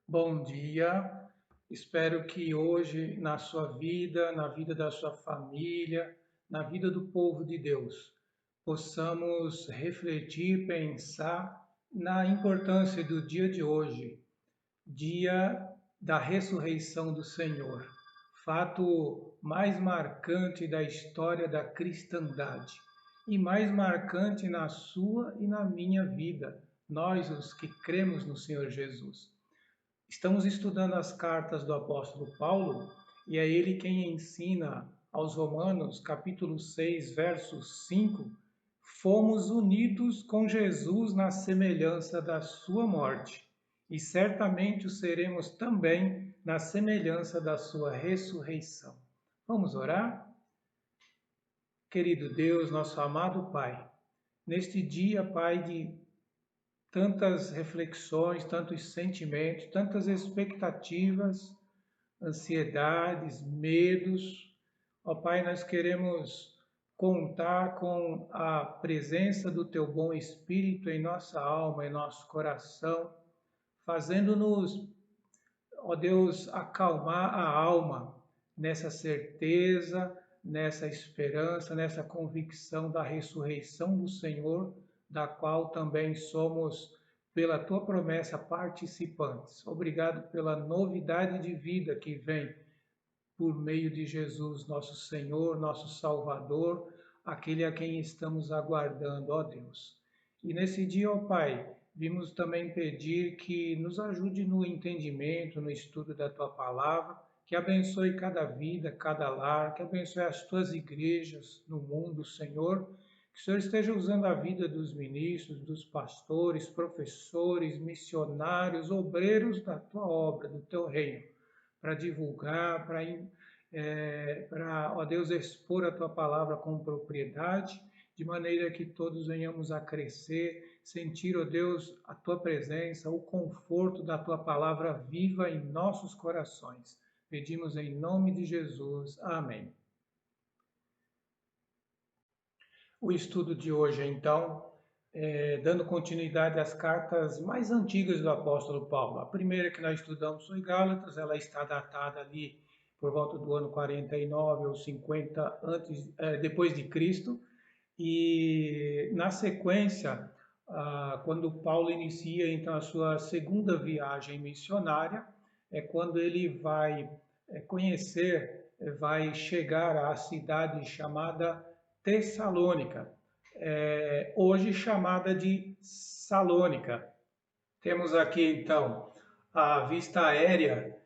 Bom dia, espero que hoje na sua vida, na vida da sua família, na vida do povo de Deus, possamos refletir, pensar na importância do dia de hoje, dia da ressurreição do Senhor, fato mais marcante da história da cristandade e mais marcante na sua e na minha vida, nós os que cremos no Senhor Jesus. Estamos estudando as cartas do apóstolo Paulo e é ele quem ensina aos Romanos, capítulo 6, verso 5: fomos unidos com Jesus na semelhança da sua morte, e certamente o seremos também na semelhança da sua ressurreição. Vamos orar? Querido Deus, nosso amado Pai, neste dia, Pai, de tantas reflexões, tantos sentimentos, tantas expectativas, ansiedades, medos. Ó Pai, nós queremos contar com a presença do Teu bom Espírito em nossa alma, em nosso coração, fazendo-nos, ó Deus, acalmar a alma nessa certeza, nessa esperança, nessa convicção da ressurreição do Senhor, da qual também somos, pela tua promessa, participantes. Obrigado pela novidade de vida que vem por meio de Jesus, nosso Senhor, nosso Salvador, aquele a quem estamos aguardando, ó Deus. E nesse dia, ó Pai, vimos também pedir que nos ajude no entendimento, no estudo da tua palavra, que abençoe cada vida, cada lar, que abençoe as tuas igrejas no mundo, Senhor. Que o Senhor esteja usando a vida dos ministros, dos pastores, professores, missionários, obreiros da tua obra, do teu reino, para divulgar, para, ó Deus, expor a tua palavra com propriedade, de maneira que todos venhamos a crescer, sentir, ó Deus, a tua presença, o conforto da tua palavra viva em nossos corações. Pedimos em nome de Jesus. Amém. O estudo de hoje, então, dando continuidade às cartas mais antigas do apóstolo Paulo. A primeira que nós estudamos foi Gálatas, ela está datada ali por volta do ano 49 ou 50 depois de Cristo. E na sequência, quando Paulo inicia então a sua segunda viagem missionária, é quando ele vai conhecer, vai chegar à cidade chamada Tessalônica, hoje chamada de Salônica. Temos aqui então a vista aérea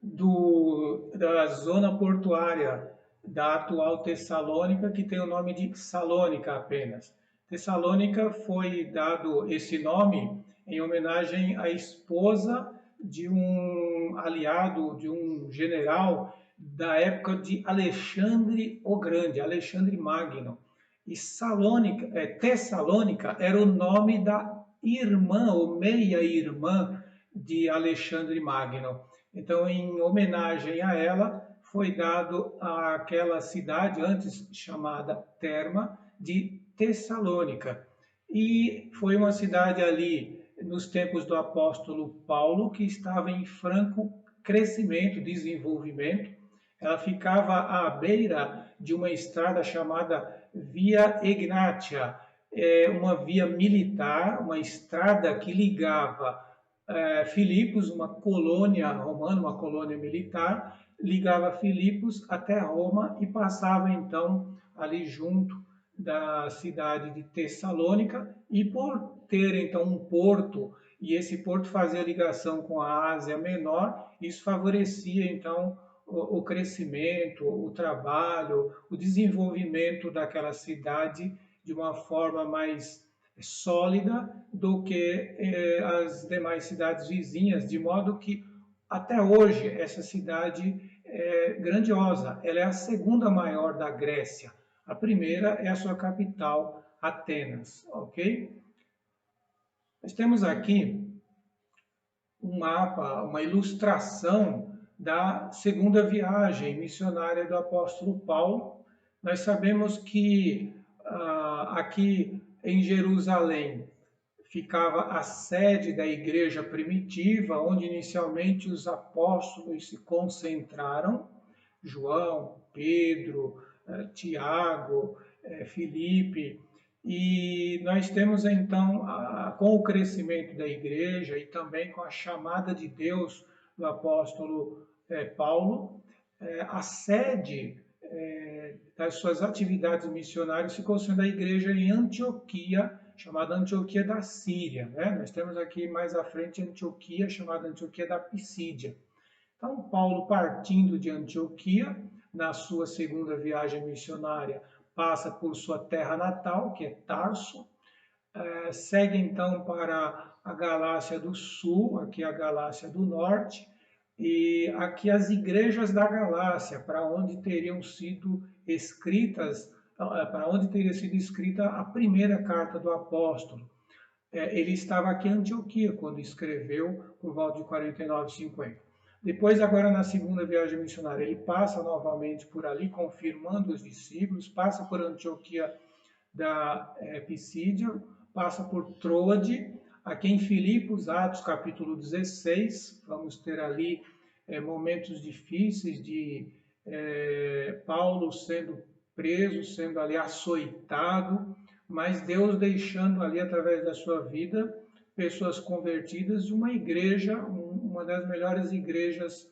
da zona portuária da atual Tessalônica, que tem o nome de Salônica apenas. Tessalônica foi dado esse nome em homenagem à esposa de um aliado, de um general da época de Alexandre o Grande, Alexandre Magno. E Tessalônica era o nome da irmã ou meia-irmã de Alexandre Magno. Então, em homenagem a ela, foi dado àquela cidade, antes chamada Terma, de Tessalônica. E foi uma cidade ali, nos tempos do apóstolo Paulo, que estava em franco crescimento, desenvolvimento. Ela ficava à beira de uma estrada chamada Via Egnatia, uma via militar, uma estrada que ligava Filipos, uma colônia romana, uma colônia militar, ligava Filipos até Roma e passava então ali junto da cidade de Tessalônica, e por ter então um porto, e esse porto fazia ligação com a Ásia Menor, isso favorecia então o crescimento, o trabalho, o desenvolvimento daquela cidade de uma forma mais sólida do que as demais cidades vizinhas, de modo que até hoje essa cidade é grandiosa. Ela é a segunda maior da Grécia. A primeira é a sua capital, Atenas, ok? Nós temos aqui um mapa, uma ilustração da segunda viagem missionária do apóstolo Paulo. Nós sabemos que aqui em Jerusalém ficava a sede da igreja primitiva, onde inicialmente os apóstolos se concentraram, João, Pedro, Tiago, Filipe, e nós temos então, com o crescimento da igreja e também com a chamada de Deus do apóstolo Paulo, a sede das suas atividades missionárias ficou sendo a igreja em Antioquia, chamada Antioquia da Síria. Né? Nós temos aqui mais à frente Antioquia, chamada Antioquia da Pisídia. Então, Paulo, partindo de Antioquia, na sua segunda viagem missionária, passa por sua terra natal, que é Tarso, segue então para a Galácia do Sul, aqui a Galácia do Norte, e aqui as igrejas da Galácia, para onde teriam sido escritas, para onde teria sido escrita a primeira carta do apóstolo. Ele estava aqui em Antioquia quando escreveu por volta de 49, 50. Depois, agora na segunda viagem missionária, ele passa novamente por ali, confirmando os discípulos, passa por Antioquia da Pisídia, passa por Troade, aqui em Filipos, Atos capítulo 16, vamos ter ali momentos difíceis de Paulo sendo preso, sendo ali açoitado, mas Deus deixando ali através da sua vida pessoas convertidas e uma igreja, uma das melhores igrejas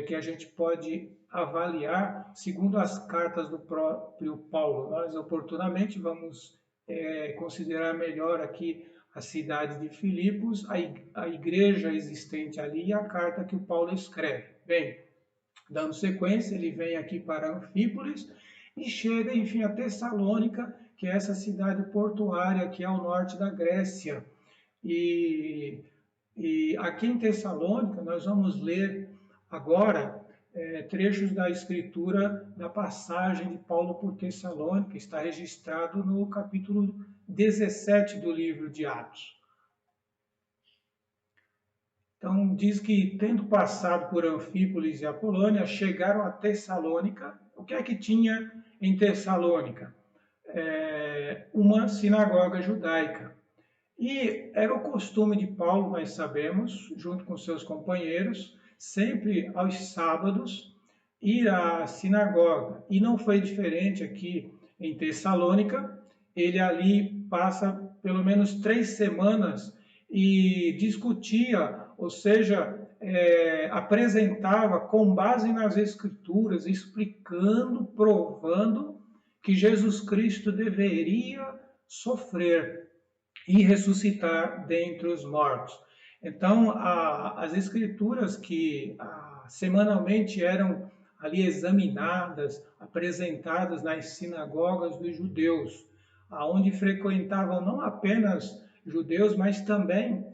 que a gente pode avaliar segundo as cartas do próprio Paulo. Nós oportunamente vamos considerar melhor aqui a cidade de Filipos, a igreja existente ali e a carta que o Paulo escreve. Bem, dando sequência, ele vem aqui para Anfípolis e chega, enfim, a Tessalônica, que é essa cidade portuária que é ao norte da Grécia. E aqui em Tessalônica nós vamos ler agora trechos da escritura da passagem de Paulo por Tessalônica, está registrado no capítulo 17 do livro de Atos. Então diz que, tendo passado por Anfípolis e Apolônia, chegaram a Tessalônica. O que é que tinha em Tessalônica? Uma sinagoga judaica. E era o costume de Paulo, nós sabemos, junto com seus companheiros, sempre aos sábados, ir à sinagoga. E não foi diferente aqui em Tessalônica. Ele ali passa pelo menos 3 semanas e discutia, ou seja, apresentava com base nas Escrituras, explicando, provando que Jesus Cristo deveria sofrer e ressuscitar dentre os mortos. Então, as escrituras que semanalmente eram ali examinadas, apresentadas nas sinagogas dos judeus, aonde frequentavam não apenas judeus, mas também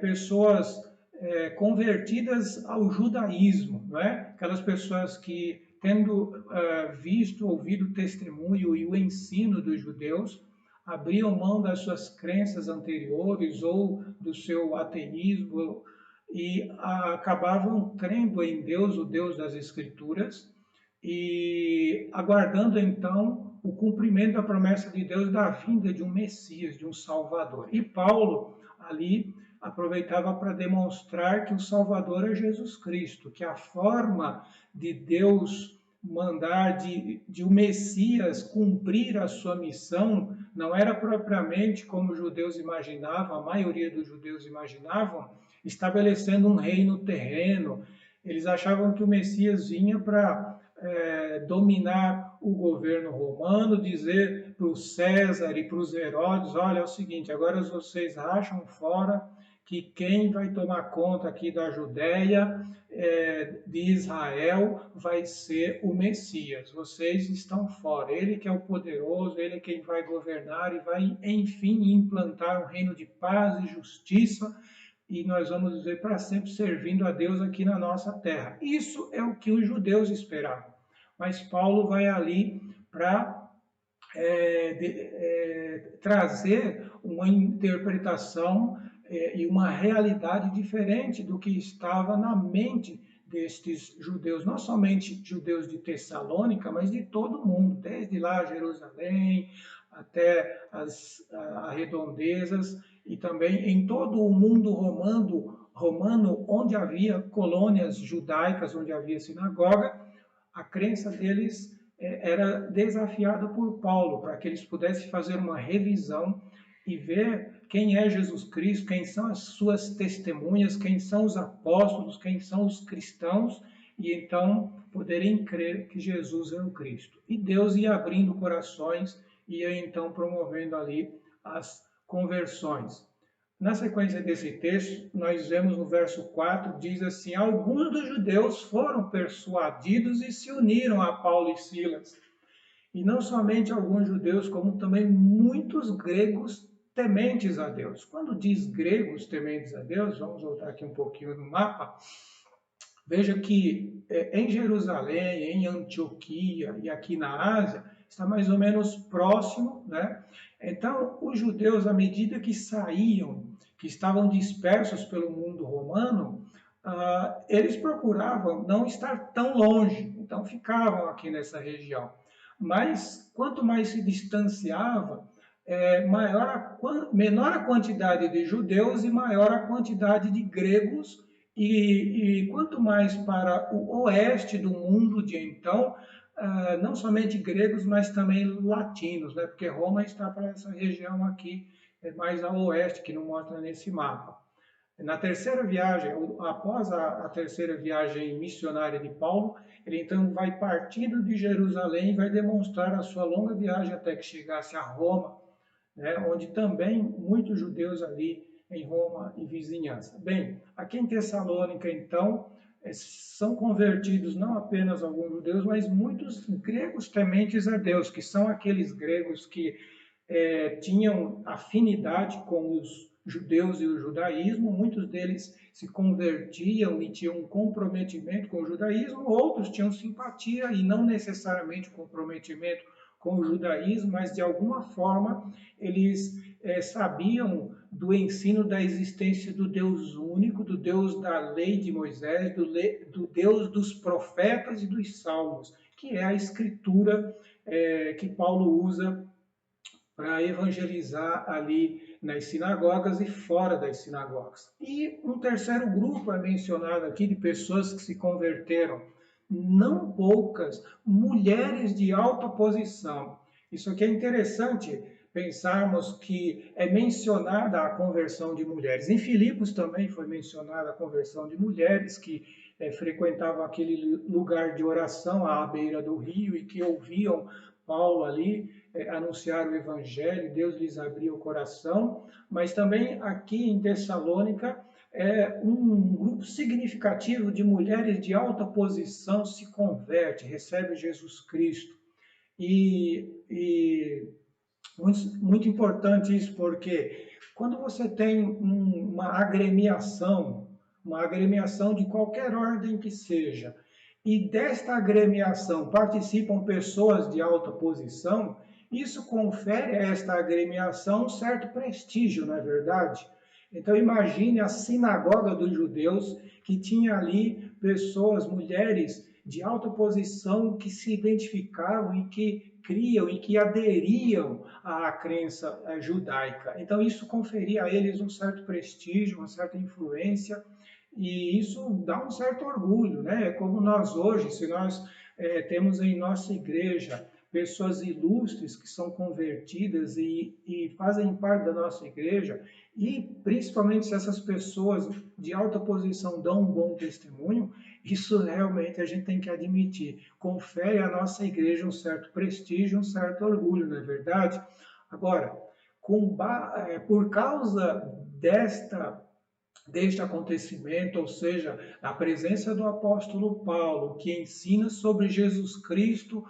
pessoas convertidas ao judaísmo, não é? Aquelas pessoas que, tendo ouvido o testemunho e o ensino dos judeus, abriam mão das suas crenças anteriores ou do seu ateísmo e acabavam crendo em Deus, o Deus das Escrituras, e aguardando então o cumprimento da promessa de Deus da vinda de um Messias, de um Salvador. E Paulo ali aproveitava para demonstrar que o Salvador é Jesus Cristo, que a forma de Deus mandar de o Messias cumprir a sua missão não era propriamente como os judeus imaginavam, a maioria dos judeus imaginavam, estabelecendo um reino terreno. Eles achavam que o Messias vinha para dominar o governo romano, dizer para o César e para os Herodes: olha, é o seguinte, agora vocês racham fora que quem vai tomar conta aqui da Judéia, de Israel, vai ser o Messias. Vocês estão fora. Ele que é o poderoso, ele é quem vai governar e vai, enfim, implantar um reino de paz e justiça, e nós vamos viver para sempre servindo a Deus aqui na nossa terra. Isso é o que os judeus esperavam. Mas Paulo vai ali para trazer uma interpretação e uma realidade diferente do que estava na mente destes judeus, não somente judeus de Tessalônica, mas de todo o mundo, desde lá Jerusalém, até as redondezas, e também em todo o mundo romano, onde havia colônias judaicas, onde havia sinagoga, a crença deles era desafiada por Paulo, para que eles pudessem fazer uma revisão e ver quem é Jesus Cristo, quem são as suas testemunhas, quem são os apóstolos, quem são os cristãos, e então poderem crer que Jesus é o Cristo. E Deus ia abrindo corações, ia então promovendo ali as conversões. Na sequência desse texto, nós vemos no verso 4, diz assim: alguns dos judeus foram persuadidos e se uniram a Paulo e Silas. E não somente alguns judeus, como também muitos gregos tementes a Deus. Quando diz gregos tementes a Deus, vamos voltar aqui um pouquinho no mapa, veja que em Jerusalém, em Antioquia e aqui na Ásia, está mais ou menos próximo, né? Então, os judeus, à medida que saíam, que estavam dispersos pelo mundo romano, eles procuravam não estar tão longe, então ficavam aqui nessa região. Mas, quanto mais se distanciava, menor a quantidade de judeus e maior a quantidade de gregos, e quanto mais para o oeste do mundo de então, não somente gregos, mas também latinos, né? Porque Roma está para essa região aqui, mais ao oeste, que não mostra nesse mapa. Na terceira viagem, após a terceira viagem missionária de Paulo, ele então vai partindo de Jerusalém e vai demonstrar a sua longa viagem até que chegasse a Roma, né? Onde também muitos judeus ali em Roma e vizinhança. Bem, aqui em Tessalônica, então, são convertidos não apenas alguns judeus, mas muitos gregos tementes a Deus, que são aqueles gregos que tinham afinidade com os judeus e o judaísmo. Muitos deles se convertiam e tinham um comprometimento com o judaísmo, outros tinham simpatia e não necessariamente comprometimento com o judaísmo, mas de alguma forma eles sabiam do ensino da existência do Deus único, do Deus da lei de Moisés, do Deus dos profetas e dos salmos, que é a escritura que Paulo usa para evangelizar ali nas sinagogas e fora das sinagogas. E um terceiro grupo é mencionado aqui de pessoas que se converteram, não poucas, mulheres de alta posição. Isso aqui é interessante pensarmos que é mencionada a conversão de mulheres. Em Filipos também foi mencionada a conversão de mulheres que frequentavam aquele lugar de oração à beira do rio e que ouviam Paulo ali anunciar o evangelho, Deus lhes abriu o coração, mas também aqui em Tessalônica um grupo significativo de mulheres de alta posição se converte, recebe Jesus Cristo. E muito importante isso, porque quando você tem uma agremiação de qualquer ordem que seja, e desta agremiação participam pessoas de alta posição, isso confere a esta agremiação um certo prestígio, não é verdade? Então imagine a sinagoga dos judeus, que tinha ali pessoas, mulheres de alta posição que se identificavam e que criam e que aderiam à crença judaica. Então isso conferia a eles um certo prestígio, uma certa influência, e isso dá um certo orgulho, né? É como nós hoje, se nós temos em nossa igreja pessoas ilustres que são convertidas e fazem parte da nossa igreja, e principalmente se essas pessoas de alta posição dão um bom testemunho, isso realmente a gente tem que admitir, confere à nossa igreja um certo prestígio, um certo orgulho, não é verdade? Agora, por causa deste acontecimento, ou seja, a presença do apóstolo Paulo, que ensina sobre Jesus Cristo,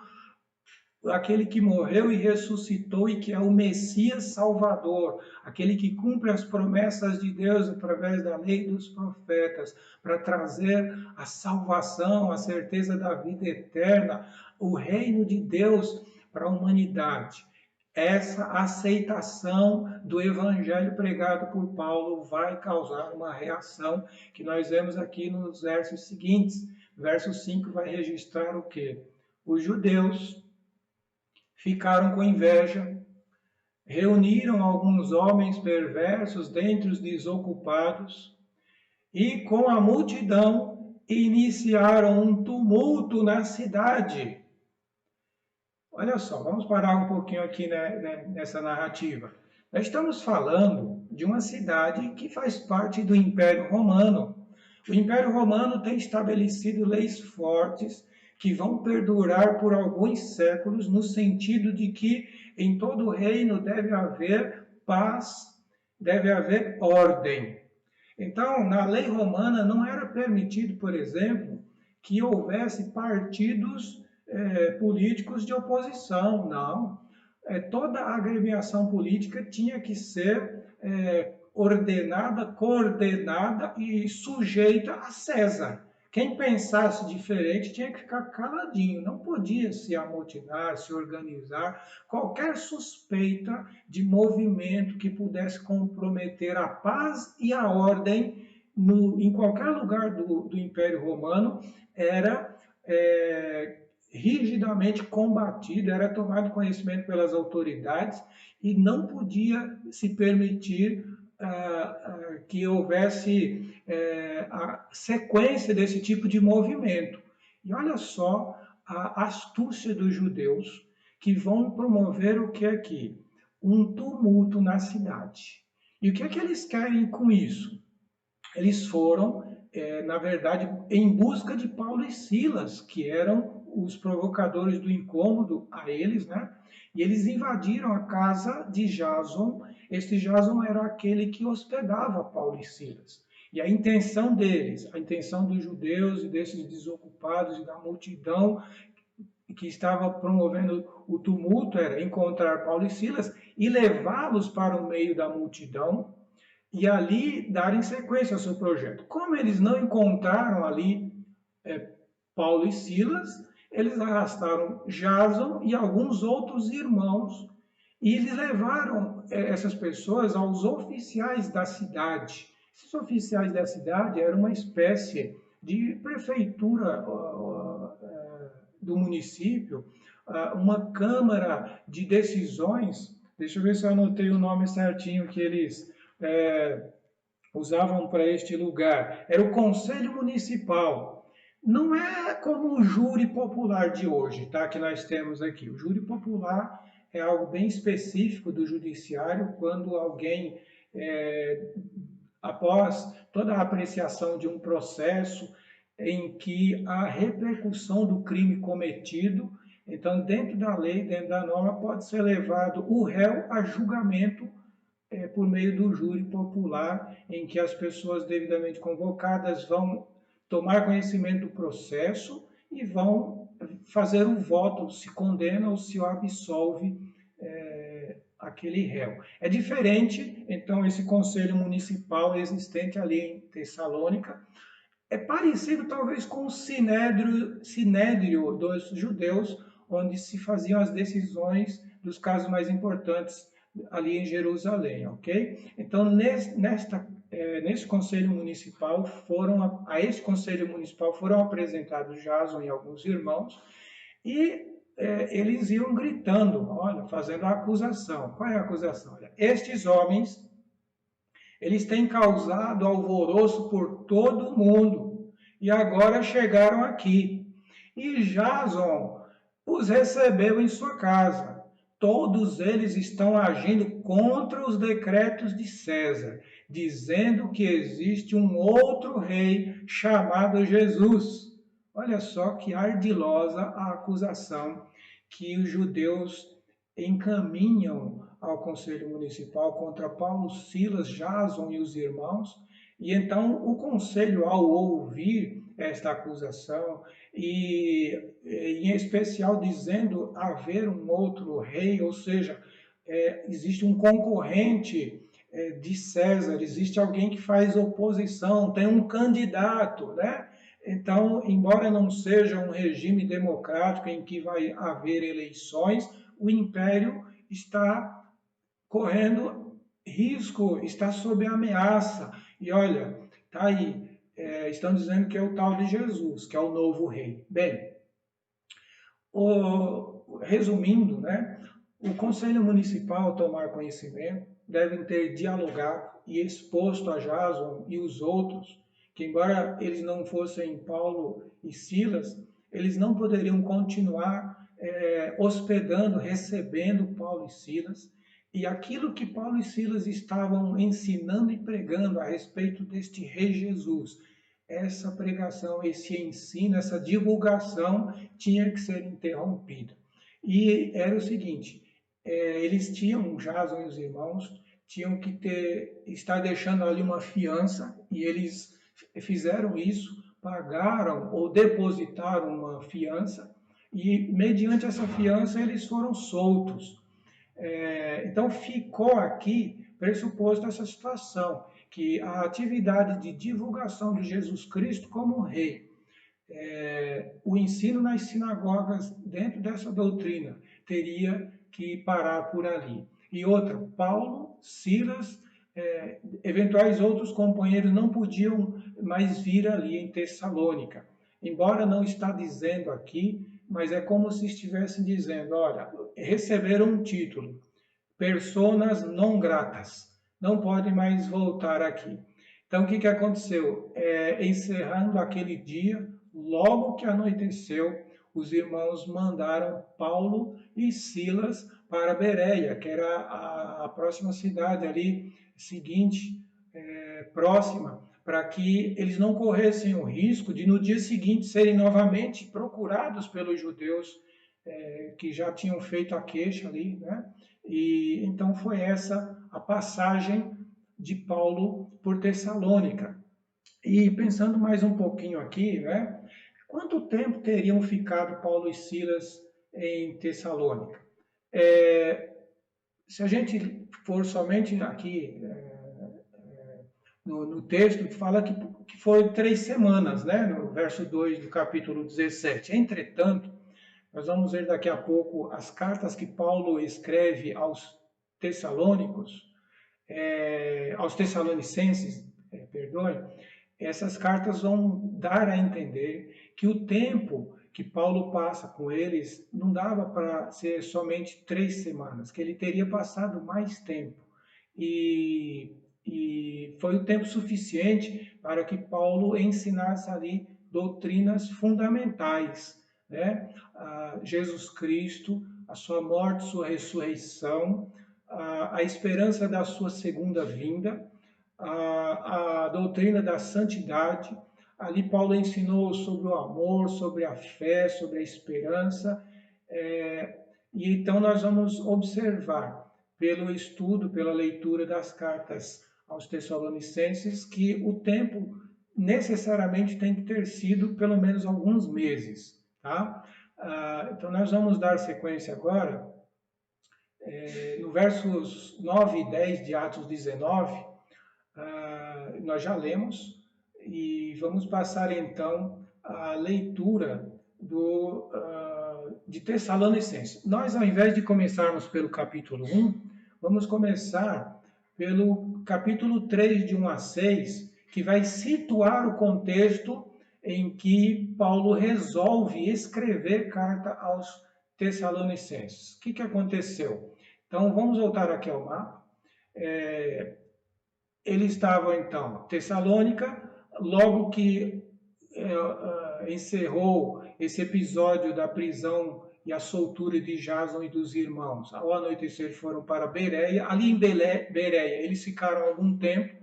aquele que morreu e ressuscitou e que é o Messias Salvador, aquele que cumpre as promessas de Deus através da lei dos profetas, para trazer a salvação, a certeza da vida eterna, o reino de Deus para a humanidade. Essa aceitação do evangelho pregado por Paulo vai causar uma reação que nós vemos aqui nos versos seguintes. Verso 5 vai registrar o quê? Os judeus ficaram com inveja reuniram alguns homens perversos dentre os desocupados e, com a multidão, iniciaram um tumulto na cidade. Olha só, vamos parar um pouquinho aqui, né, nessa narrativa. Nós estamos falando de uma cidade que faz parte do Império Romano. O Império Romano tem estabelecido leis fortes que vão perdurar por alguns séculos, no sentido de que em todo o reino deve haver paz, deve haver ordem. Então, na lei romana não era permitido, por exemplo, que houvesse partidos políticos de oposição, não. Toda a agremiação política tinha que ser ordenada, coordenada e sujeita a César. Quem pensasse diferente tinha que ficar caladinho, não podia se amotinar, se organizar. Qualquer suspeita de movimento que pudesse comprometer a paz e a ordem em qualquer lugar do Império Romano era rigidamente combatido, era tomado conhecimento pelas autoridades e não podia se permitir que houvesse a sequência desse tipo de movimento. E olha só a astúcia dos judeus que vão promover o que aqui? Um tumulto na cidade. E o que é que eles querem com isso? Eles foram, na verdade, em busca de Paulo e Silas, que eram os provocadores do incômodo a eles, né? E eles invadiram a casa de Jason. Este Jason era aquele que hospedava Paulo e Silas. E a intenção deles, a intenção dos judeus e desses desocupados e da multidão que estava promovendo o tumulto era encontrar Paulo e Silas e levá-los para o meio da multidão e ali darem sequência ao seu projeto. Como eles não encontraram ali Paulo e Silas, eles arrastaram Jason e alguns outros irmãos e eles levaram essas pessoas aos oficiais da cidade. Esses oficiais da cidade eram uma espécie de prefeitura do município, uma câmara de decisões. Deixa eu ver se eu anotei o nome certinho que eles usavam para este lugar. Era o Conselho Municipal. Não é como o júri popular de hoje, tá? Que nós temos aqui. O júri popular é algo bem específico do judiciário, quando alguém, após toda a apreciação de um processo em que a repercussão do crime cometido, então, dentro da lei, dentro da norma, pode ser levado o réu a julgamento por meio do júri popular, em que as pessoas devidamente convocadas vão tomar conhecimento do processo e vão fazer um voto, se condena ou se absolve aquele réu. É diferente, então, esse conselho municipal existente ali em Tessalônica, é parecido talvez com o sinédrio dos judeus, onde se faziam as decisões dos casos mais importantes ali em Jerusalém, ok? Então, nesse conselho municipal a esse conselho municipal foram apresentados Jason e alguns irmãos e eles iam gritando, olha, fazendo a acusação. Qual é a acusação? Olha, estes homens, eles têm causado alvoroço por todo o mundo e agora chegaram aqui. E Jason os recebeu em sua casa. Todos eles estão agindo contra os decretos de César, dizendo que existe um outro rei chamado Jesus. Olha só que ardilosa a acusação que os judeus encaminham ao Conselho Municipal contra Paulo, Silas, Jason e os irmãos. E então o Conselho, ao ouvir esta acusação, e em especial dizendo haver um outro rei, ou seja, existe um concorrente de César, existe alguém que faz oposição, tem um candidato, né? Então, embora não seja um regime democrático em que vai haver eleições, o império está correndo risco, está sob ameaça. E olha, tá aí, estão dizendo que é o tal de Jesus, que é o novo rei. Bem, resumindo, né? o Conselho Municipal, ao tomar conhecimento, devem ter dialogado e exposto a Jason e os outros que, embora eles não fossem Paulo e Silas, eles não poderiam continuar hospedando, recebendo Paulo e Silas, e aquilo que Paulo e Silas estavam ensinando e pregando a respeito deste Rei Jesus, essa pregação, esse ensino, essa divulgação tinha que ser interrompida. E era o seguinte, eles tinham, Jason e os irmãos, tinham que estar deixando ali uma fiança, e eles fizeram isso, pagaram ou depositaram uma fiança, e mediante essa fiança eles foram soltos. Então ficou aqui pressuposto essa situação, que a atividade de divulgação de Jesus Cristo como Rei, o ensino nas sinagogas dentro dessa doutrina teria que parar por ali. E outra, Paulo, Silas, eventuais outros companheiros não podiam mais vir ali em Tessalônica. Embora não está dizendo aqui, mas é como se estivesse dizendo, olha, receberam um título, personas não gratas, não podem mais voltar aqui. Então, o que aconteceu? Encerrando aquele dia, logo que anoiteceu, os irmãos mandaram Paulo e Silas para Bereia, que era a próxima cidade ali, seguinte, próxima, para que eles não corressem o risco de no dia seguinte serem novamente procurados pelos judeus que já tinham feito a queixa ali, né? E então foi essa a passagem de Paulo por Tessalônica. E pensando mais um pouquinho aqui, né? Quanto tempo teriam ficado Paulo e Silas em Tessalônica? Se a gente for somente aqui no texto, fala que foi 3 semanas, né? No verso 2 do capítulo 17. Entretanto, nós vamos ver daqui a pouco as cartas que Paulo escreve aos Tessalônicos, aos Tessalonicenses, perdoe, essas cartas vão dar a entender que o tempo que Paulo passa com eles não dava para ser somente 3 semanas, que ele teria passado mais tempo. E foi o tempo suficiente para que Paulo ensinasse ali doutrinas fundamentais, né? Jesus Cristo, a sua morte, sua ressurreição, a esperança da sua segunda vinda, a doutrina da santidade. Ali Paulo ensinou sobre o amor, sobre a fé, sobre a esperança. E então nós vamos observar, pelo estudo, pela leitura das cartas aos Tessalonicenses, que o tempo necessariamente tem que ter sido pelo menos alguns meses, tá? Então nós vamos dar sequência agora, no versos 9 e 10 de Atos 19, nós já lemos, e vamos passar então a leitura de Tessalonicenses. Nós, ao invés de começarmos pelo capítulo 1, vamos começar pelo capítulo 3, de 1 a 6, que vai situar o contexto em que Paulo resolve escrever carta aos Tessalonicenses. O que aconteceu? Então, vamos voltar aqui ao mapa. Ele estava, então, Tessalônica, logo que encerrou esse episódio da prisão e a soltura de Jason e dos irmãos. Ao anoitecer foram para Bereia. Ali em Bereia eles ficaram algum tempo,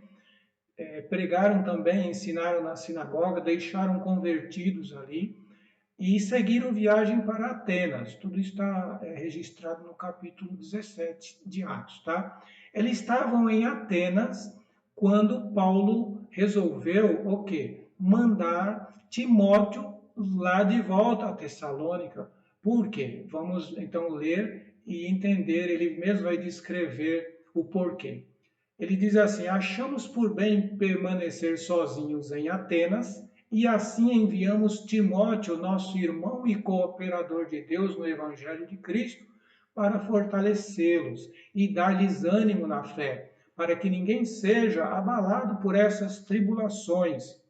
pregaram também, ensinaram na sinagoga, deixaram convertidos ali e seguiram viagem para Atenas. Tudo está registrado no capítulo 17 de Atos, tá? Eles estavam em Atenas quando Paulo resolveu o quê? Mandar Timóteo lá de volta a Tessalônica. Por quê? Vamos então ler e entender, ele mesmo vai descrever o porquê. Ele diz assim: achamos por bem permanecer sozinhos em Atenas, e assim enviamos Timóteo, nosso irmão e cooperador de Deus no Evangelho de Cristo, para fortalecê-los e dar-lhes ânimo na fé, para que ninguém seja abalado por essas tribulações.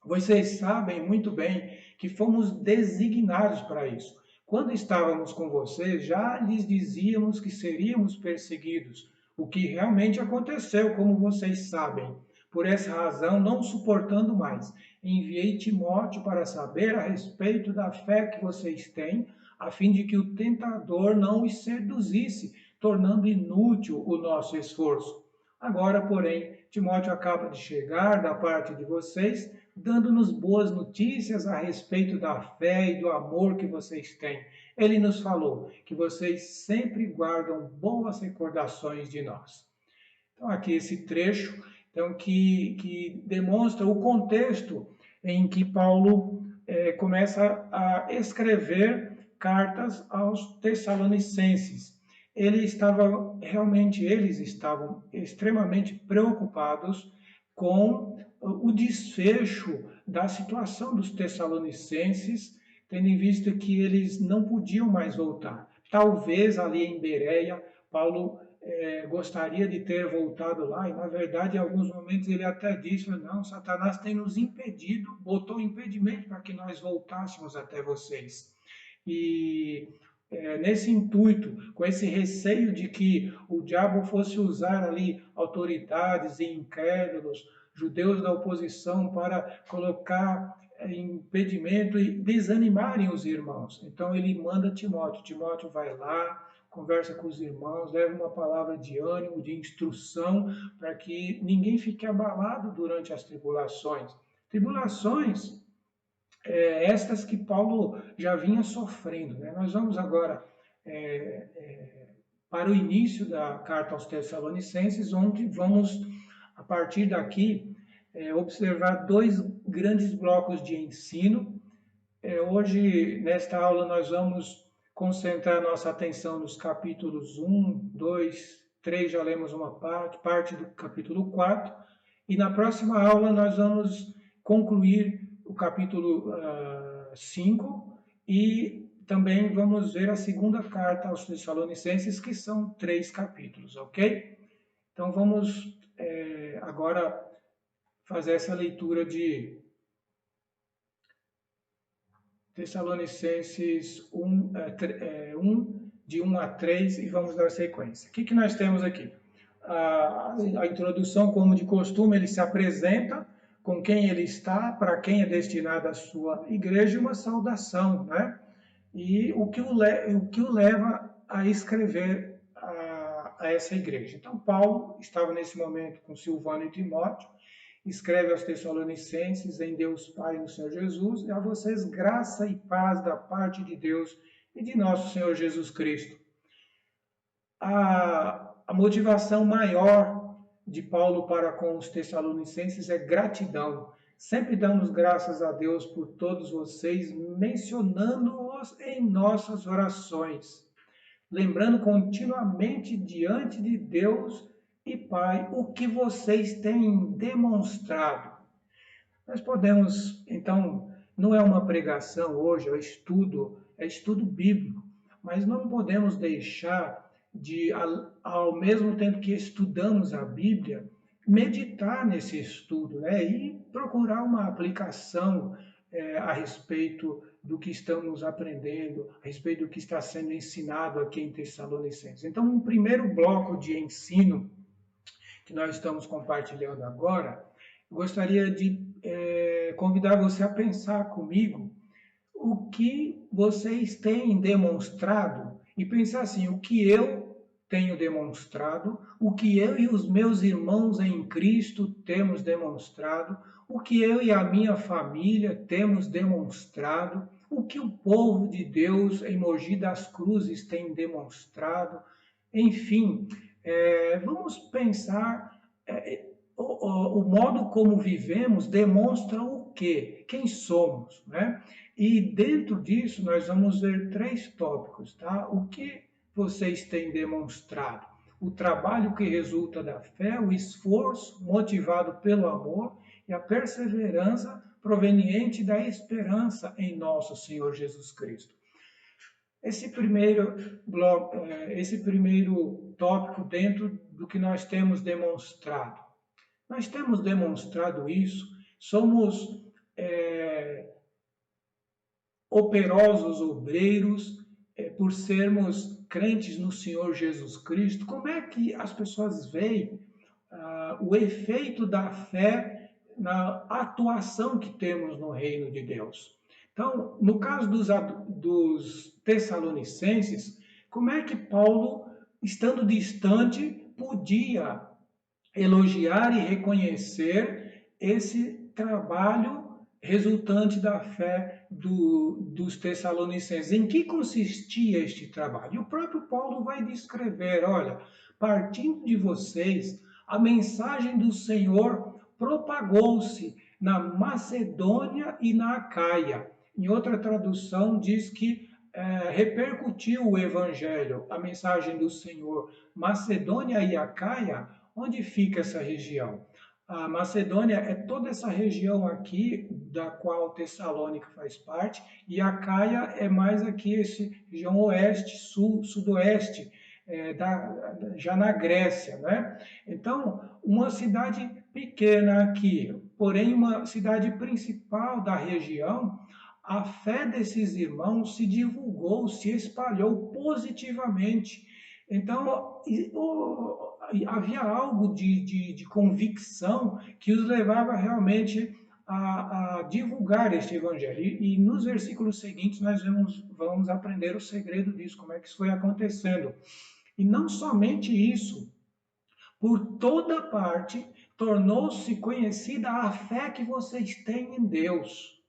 Vocês sabem muito bem que fomos designados para isso. quando estávamos com vocês, já lhes dizíamos que seríamos perseguidos, o que realmente aconteceu, como vocês sabem. Por essa razão, não suportando mais, enviei Timóteo para saber a respeito da fé que vocês têm, a fim de que o tentador não os seduzisse, tornando inútil o nosso esforço. Agora, porém, Timóteo acaba de chegar da parte de vocês, dando-nos boas notícias a respeito da fé e do amor que vocês têm. Ele nos falou que vocês sempre guardam boas recordações de nós. Então, aqui esse trecho então, que demonstra o contexto em que Paulo começa a escrever cartas aos Tessalonicenses. Eles estavam extremamente preocupados com o desfecho da situação dos Tessalonicenses, tendo em vista que eles não podiam mais voltar. Talvez ali em Bereia, Paulo gostaria de ter voltado lá, e na verdade, em alguns momentos ele até disse: não, Satanás tem nos impedido, botou impedimento para que nós voltássemos até vocês. E nesse intuito, com esse receio de que o diabo fosse usar ali autoridades e incrédulos, judeus da oposição, para colocar impedimento e desanimarem os irmãos. Então ele manda Timóteo. Timóteo vai lá, conversa com os irmãos, leva uma palavra de ânimo, de instrução, para que ninguém fique abalado durante as tribulações. Tribulações estas que Paulo já vinha sofrendo. Né? Nós vamos agora para o início da carta aos Tessalonicenses, onde vamos, a partir daqui, observar dois grandes blocos de ensino. Hoje, nesta aula, nós vamos concentrar nossa atenção nos capítulos 1, 2, 3, já lemos uma parte do capítulo 4, e na próxima aula nós vamos concluir o capítulo 5 e também vamos ver a segunda carta aos Tessalonicenses, que são 3 capítulos, ok? Então vamos agora fazer essa leitura de Tessalonicenses 1, de 1 a 3, e vamos dar sequência. O que nós temos aqui? A introdução, como de costume, ele se apresenta, com quem ele está, para quem é destinada a sua igreja, uma saudação, né? E o que o leva a escrever a essa igreja. Então, Paulo estava nesse momento com Silvano e Timóteo, escreve aos Tessalonicenses: em Deus Pai e no Senhor Jesus, e a vocês graça e paz da parte de Deus e de nosso Senhor Jesus Cristo. A motivação maior de Paulo para com os Tessalonicenses é gratidão. Sempre damos graças a Deus por todos vocês, mencionando-os em nossas orações, lembrando continuamente diante de Deus e Pai o que vocês têm demonstrado. Nós podemos, então, não é uma pregação hoje, é estudo bíblico, mas não podemos deixar de, ao mesmo tempo que estudamos a Bíblia, meditar nesse estudo, né? E procurar uma aplicação a respeito do que estamos aprendendo, a respeito do que está sendo ensinado aqui em Tessalonicenses. Então, um primeiro bloco de ensino que nós estamos compartilhando agora, gostaria de convidar você a pensar comigo o que vocês têm demonstrado e pensar assim: o que eu tenho demonstrado, o que eu e os meus irmãos em Cristo temos demonstrado, o que eu e a minha família temos demonstrado, o que o povo de Deus em Mogi das Cruzes tem demonstrado. Enfim, vamos pensar, o modo como vivemos demonstra o quê? Quem somos, né? E dentro disso nós vamos ver 3 tópicos, tá? O que vocês têm demonstrado? O trabalho que resulta da fé, o esforço motivado pelo amor e a perseverança proveniente da esperança em nosso Senhor Jesus Cristo. Esse primeiro tópico dentro do que nós temos demonstrado. Nós temos demonstrado isso, somos operosos obreiros por sermos crentes no Senhor Jesus Cristo, como é que as pessoas veem o efeito da fé na atuação que temos no reino de Deus? Então, no caso dos Tessalonicenses, como é que Paulo, estando distante, podia elogiar e reconhecer esse trabalho resultante da fé dos Tessalonicenses? Em que consistia este trabalho? E o próprio Paulo vai descrever: olha, partindo de vocês, a mensagem do Senhor propagou-se na Macedônia e na Acaia. Em outra tradução, diz que repercutiu o evangelho, a mensagem do Senhor. Macedônia e Acaia, onde fica essa região? A Macedônia é toda essa região aqui, da qual Tessalônica faz parte, e a Caia é mais aqui, essa região oeste, sul, sudoeste, já na Grécia, né? Então, uma cidade pequena aqui, porém uma cidade principal da região, a fé desses irmãos se divulgou, se espalhou positivamente. Então, havia algo de convicção que os levava realmente a divulgar este evangelho. E nos versículos seguintes nós vamos aprender o segredo disso, como é que isso foi acontecendo. E não somente isso, por toda parte tornou-se conhecida a fé que vocês têm em Deus.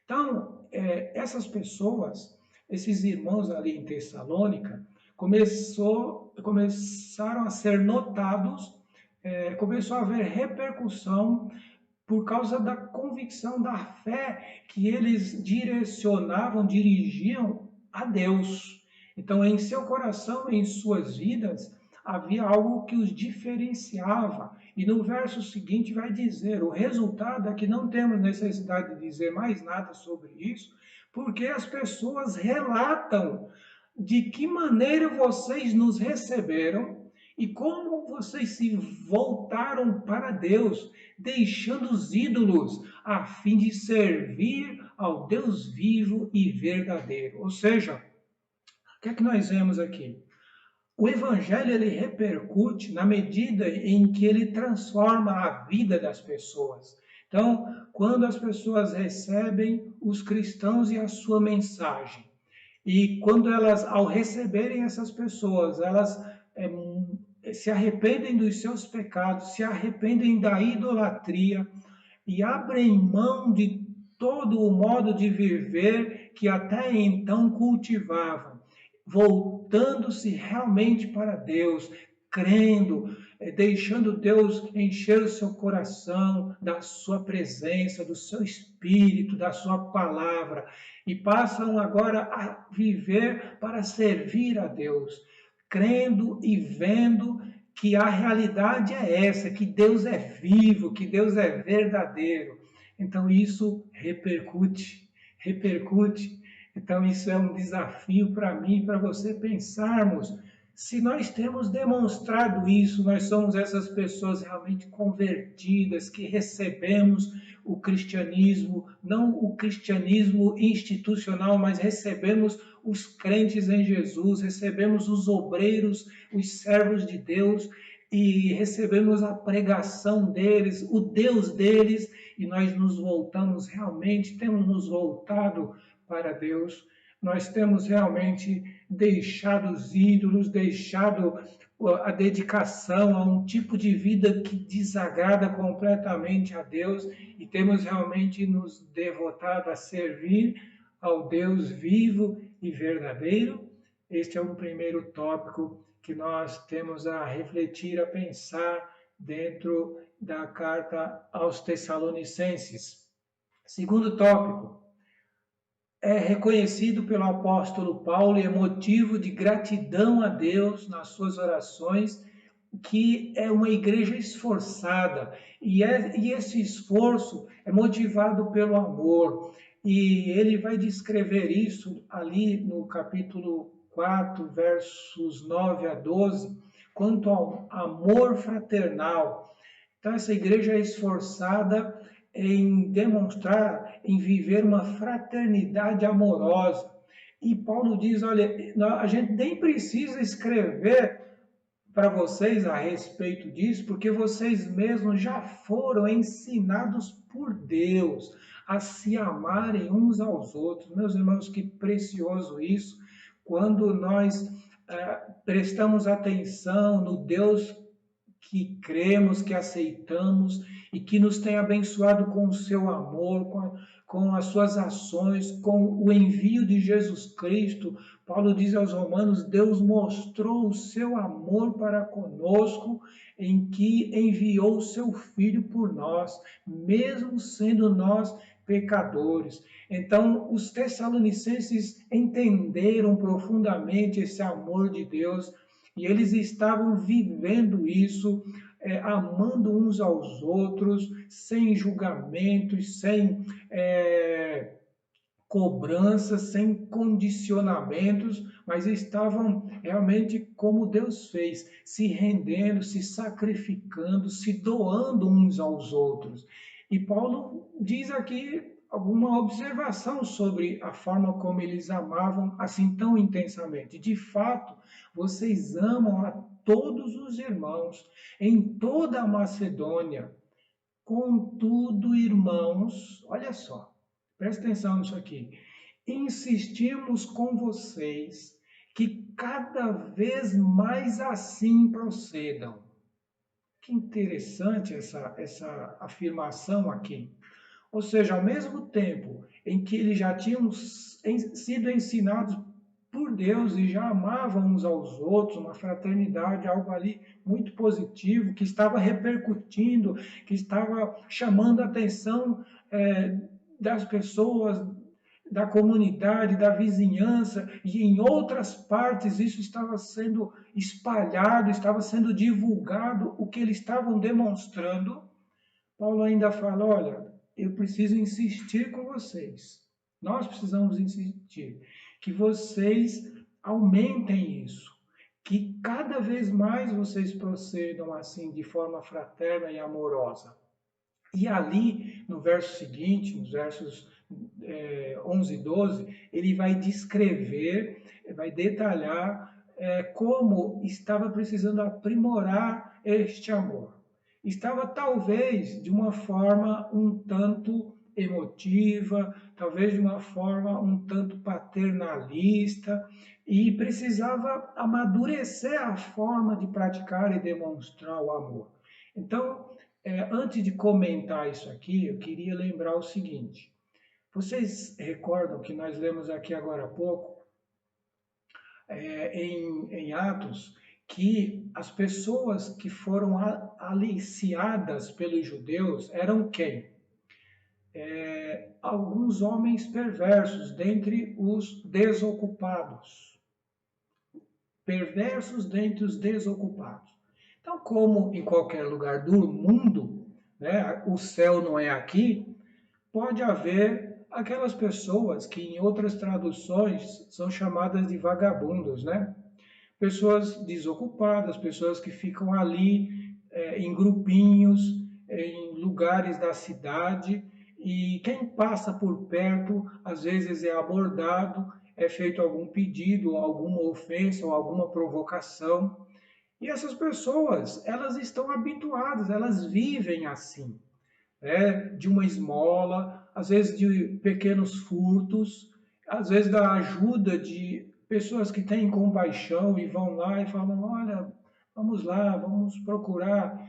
Então, essas pessoas, esses irmãos ali em Tessalônica, começaram a ser notados, começou a haver repercussão por causa da convicção da fé que eles dirigiam a Deus. Então, em seu coração, em suas vidas, havia algo que os diferenciava. E no verso seguinte vai dizer: o resultado é que não temos necessidade de dizer mais nada sobre isso, porque as pessoas relatam de que maneira vocês nos receberam e como vocês se voltaram para Deus, deixando os ídolos, a fim de servir ao Deus vivo e verdadeiro. Ou seja, o que é que nós vemos aqui? O evangelho ele repercute na medida em que ele transforma a vida das pessoas. Então, quando as pessoas recebem os cristãos e a sua mensagem, e quando elas, ao receberem essas pessoas, elas se arrependem dos seus pecados, se arrependem da idolatria e abrem mão de todo o modo de viver que até então cultivavam, voltando-se realmente para Deus, crendo, deixando Deus encher o seu coração da sua presença, do seu espírito, da sua palavra, e passam agora a viver para servir a Deus, crendo e vendo que a realidade é essa, que Deus é vivo, que Deus é verdadeiro. Então isso repercute. Então isso é um desafio para mim e para você pensarmos. Se nós temos demonstrado isso, nós somos essas pessoas realmente convertidas, que recebemos o cristianismo, não o cristianismo institucional, mas recebemos os crentes em Jesus, recebemos os obreiros, os servos de Deus, e recebemos a pregação deles, o Deus deles, e nós nos voltamos realmente, temos nos voltado para Deus, nós temos realmente deixado os ídolos, deixado a dedicação a um tipo de vida que desagrada completamente a Deus e temos realmente nos devotado a servir ao Deus vivo e verdadeiro. Este é o primeiro tópico que nós temos a refletir, a pensar dentro da carta aos Tessalonicenses. Segundo tópico, é reconhecido pelo apóstolo Paulo e é motivo de gratidão a Deus nas suas orações, que é uma igreja esforçada, e esse esforço é motivado pelo amor, e ele vai descrever isso ali no capítulo 4, versos 9 a 12, quanto ao amor fraternal. Então, essa igreja é esforçada em demonstrar, em viver uma fraternidade amorosa. E Paulo diz, olha, a gente nem precisa escrever para vocês a respeito disso, porque vocês mesmos já foram ensinados por Deus a se amarem uns aos outros. Meus irmãos, que precioso isso, quando nós prestamos atenção no Deus que cremos, que aceitamos e que nos tem abençoado com o seu amor, com as suas ações, com o envio de Jesus Cristo. Paulo diz aos Romanos: Deus mostrou o seu amor para conosco, em que enviou o seu Filho por nós, mesmo sendo nós pecadores. Então, os tessalonicenses entenderam profundamente esse amor de Deus e eles estavam vivendo isso, amando uns aos outros, sem julgamentos, sem cobranças, sem condicionamentos, mas estavam realmente como Deus fez, se rendendo, se sacrificando, se doando uns aos outros. E Paulo diz aqui alguma observação sobre a forma como eles amavam assim tão intensamente. De fato, vocês amam a todos os irmãos em toda a Macedônia. Contudo, irmãos, olha só, presta atenção nisso aqui. Insistimos com vocês que cada vez mais assim procedam. Que interessante essa afirmação aqui. Ou seja, ao mesmo tempo em que eles já tinham sido ensinados por Deus e já amavam uns aos outros, uma fraternidade, algo ali muito positivo, que estava repercutindo, que estava chamando a atenção das pessoas, da comunidade, da vizinhança, e em outras partes isso estava sendo espalhado, estava sendo divulgado, o que eles estavam demonstrando. Paulo ainda fala: olha, eu preciso insistir com vocês. Nós precisamos insistir que vocês aumentem isso, que cada vez mais vocês procedam assim de forma fraterna e amorosa. E ali, no verso seguinte, nos versos 11 e 12, ele vai descrever, vai detalhar como estava precisando aprimorar este amor. Estava talvez de uma forma um tanto emotiva, talvez de uma forma um tanto paternalista, e precisava amadurecer a forma de praticar e demonstrar o amor. Então, antes de comentar isso aqui, eu queria lembrar o seguinte: vocês recordam que nós lemos aqui agora há pouco, em Atos, que as pessoas que foram aliciadas pelos judeus eram quem? Alguns homens perversos dentre os desocupados. Perversos dentre os desocupados. Então, como em qualquer lugar do mundo, né, o céu não é aqui, pode haver aquelas pessoas que em outras traduções são chamadas de vagabundos, né? Pessoas desocupadas, pessoas que ficam ali em grupinhos, em lugares da cidade, e quem passa por perto, às vezes é abordado, é feito algum pedido, alguma ofensa ou alguma provocação. E essas pessoas, elas estão habituadas, elas vivem assim, de uma esmola, às vezes de pequenos furtos, às vezes da ajuda de pessoas que têm compaixão e vão lá e falam: olha, vamos lá, vamos procurar.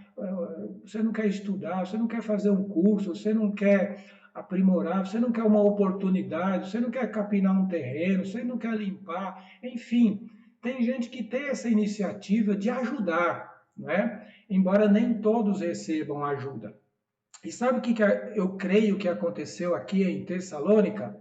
Você não quer estudar, você não quer fazer um curso, você não quer aprimorar, você não quer uma oportunidade, você não quer capinar um terreno, você não quer limpar, enfim. Tem gente que tem essa iniciativa de ajudar, não é? Embora nem todos recebam ajuda. E sabe o que eu creio que aconteceu aqui em Tessalônica?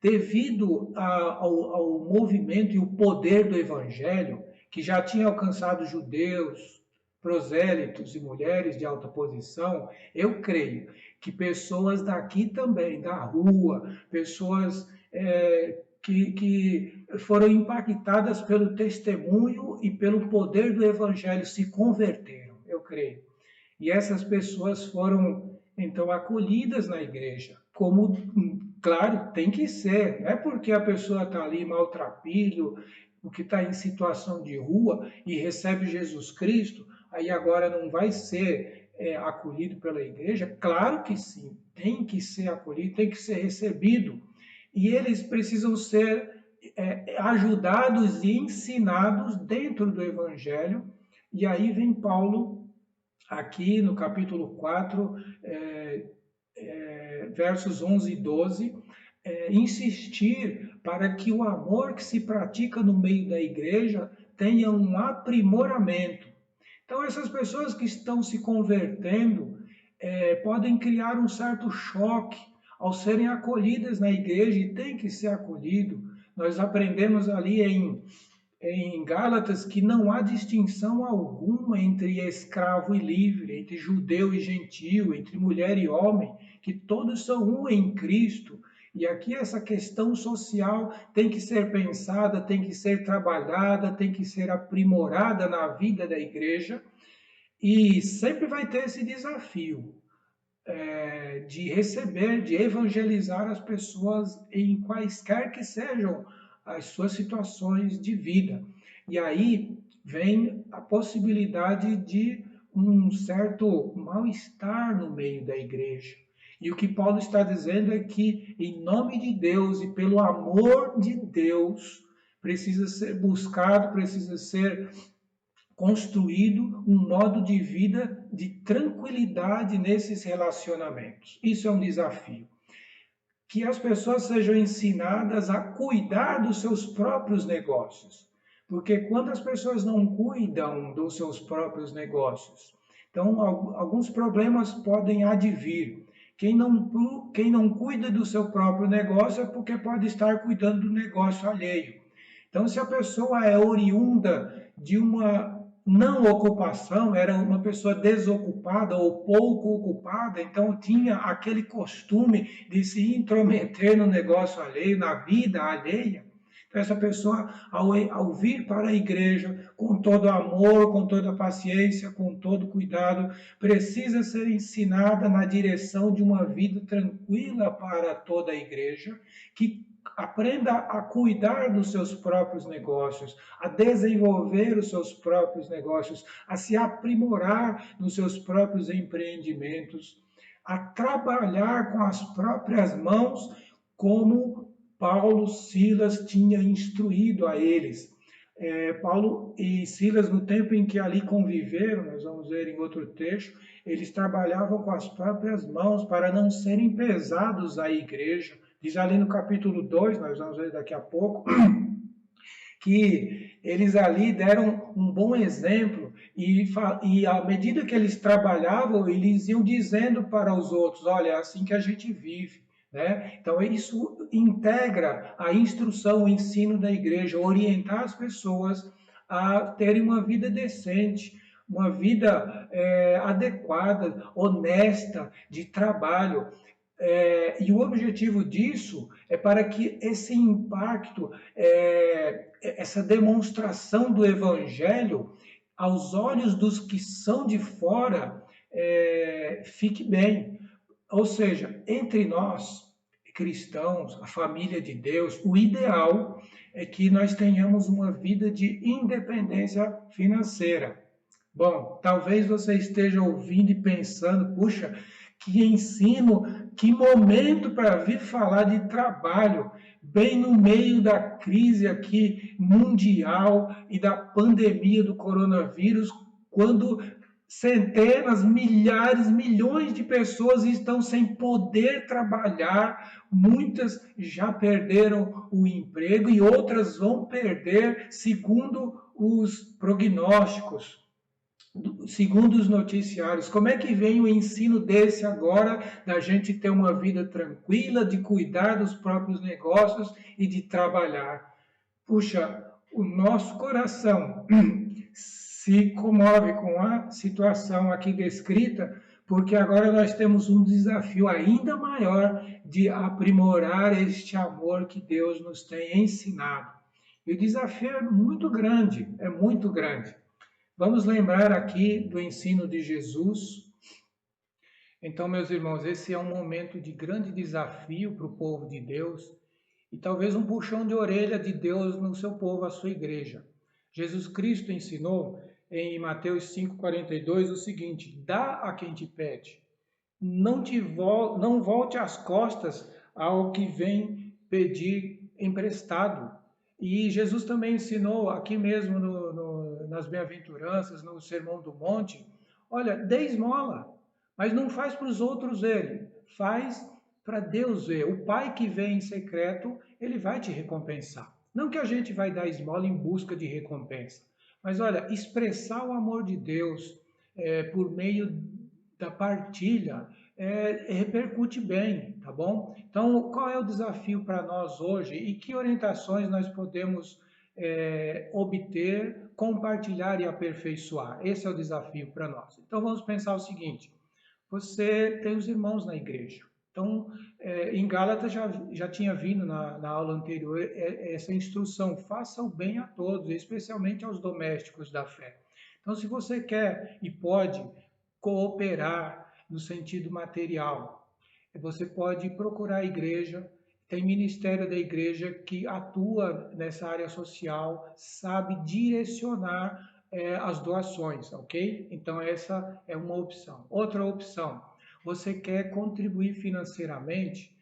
Devido ao movimento e o poder do Evangelho, que já tinha alcançado judeus, prosélitos e mulheres de alta posição, eu creio que pessoas daqui também, da rua, pessoas que foram impactadas pelo testemunho e pelo poder do Evangelho se converteram, eu creio. E essas pessoas foram, então, acolhidas na igreja, como Claro, tem que ser. Não é porque a pessoa está ali maltrapilho, porque está em situação de rua e recebe Jesus Cristo, aí agora não vai ser acolhido pela igreja? Claro que sim, tem que ser acolhido, tem que ser recebido. E eles precisam ser ajudados e ensinados dentro do Evangelho. E aí vem Paulo, aqui no capítulo 4, versos 11 e 12, insistir para que o amor que se pratica no meio da igreja tenha um aprimoramento. Então, essas pessoas que estão se convertendo podem criar um certo choque ao serem acolhidas na igreja e tem que ser acolhido. Nós aprendemos ali em Gálatas que não há distinção alguma entre escravo e livre, entre judeu e gentio, entre mulher e homem, que todos são um em Cristo. E aqui essa questão social tem que ser pensada, tem que ser trabalhada, tem que ser aprimorada na vida da igreja, e sempre vai ter esse desafio de receber, de evangelizar as pessoas em quaisquer que sejam as suas situações de vida. E aí vem a possibilidade de um certo mal-estar no meio da igreja. E o que Paulo está dizendo é que, em nome de Deus e pelo amor de Deus, precisa ser buscado, precisa ser construído um modo de vida de tranquilidade nesses relacionamentos. Isso é um desafio. Que as pessoas sejam ensinadas a cuidar dos seus próprios negócios. Porque quando as pessoas não cuidam dos seus próprios negócios, então alguns problemas podem advir. Quem não cuida do seu próprio negócio é porque pode estar cuidando do negócio alheio. Então, se a pessoa é oriunda de uma não ocupação, era uma pessoa desocupada ou pouco ocupada, então tinha aquele costume de se intrometer no negócio alheio, na vida alheia. Então, essa pessoa, ao vir para a igreja, com todo amor, com toda paciência, com todo cuidado, precisa ser ensinada na direção de uma vida tranquila para toda a igreja, que aprenda a cuidar dos seus próprios negócios, a desenvolver os seus próprios negócios, a se aprimorar nos seus próprios empreendimentos, a trabalhar com as próprias mãos, como Paulo, Silas tinha instruído a eles. Paulo e Silas, no tempo em que ali conviveram, nós vamos ver em outro texto, eles trabalhavam com as próprias mãos para não serem pesados à igreja. Diz ali no capítulo 2, nós vamos ver daqui a pouco, que eles ali deram um bom exemplo e à medida que eles trabalhavam, eles iam dizendo para os outros, olha, é assim que a gente vive. Né? Então, isso integra a instrução, o ensino da igreja, orientar as pessoas a terem uma vida decente, uma vida adequada, honesta, de trabalho. E o objetivo disso é para que esse impacto, essa demonstração do Evangelho, aos olhos dos que são de fora, fique bem. Ou seja, entre nós, cristãos, a família de Deus, o ideal é que nós tenhamos uma vida de independência financeira. Bom, talvez você esteja ouvindo e pensando, puxa, que ensino, que momento para vir falar de trabalho, bem no meio da crise aqui mundial e da pandemia do coronavírus, quando centenas, milhares, milhões de pessoas estão sem poder trabalhar, muitas já perderam o emprego e outras vão perder, segundo os prognósticos, segundo os noticiários. Como é que vem o ensino desse agora, da gente ter uma vida tranquila, de cuidar dos próprios negócios e de trabalhar? Puxa, o nosso coração se comove com a situação aqui descrita, porque agora nós temos um desafio ainda maior de aprimorar este amor que Deus nos tem ensinado. E o desafio é muito grande, é muito grande. Vamos lembrar aqui do ensino de Jesus, Então, meus irmãos, esse é um momento de grande desafio para o povo de Deus e talvez um puxão de orelha de Deus no seu povo, a sua igreja. Jesus Cristo ensinou em Mateus 5,42 o seguinte: dá a quem te pede, não volte as costas ao que vem pedir emprestado. E Jesus também ensinou aqui mesmo nas bem-aventuranças, no Sermão do Monte, olha, dê esmola, mas não faz para os outros verem, faz para Deus ver. O Pai que vem em secreto, ele vai te recompensar. Não que a gente vai dar esmola em busca de recompensa, mas olha, expressar o amor de Deus por meio da partilha repercute bem, tá bom? Então, qual é o desafio para nós hoje e que orientações nós podemos obter, compartilhar e aperfeiçoar? Esse é o desafio para nós. Então, vamos pensar o seguinte: você tem os irmãos na igreja. Então, em Gálatas já tinha vindo na aula anterior essa instrução: faça o bem a todos, especialmente aos domésticos da fé. Então, se você quer e pode cooperar no sentido material, você pode procurar a igreja. Tem ministério da igreja que atua nessa área social, sabe direcionar as doações, ok? Então, essa é uma opção. Outra opção, você quer contribuir financeiramente,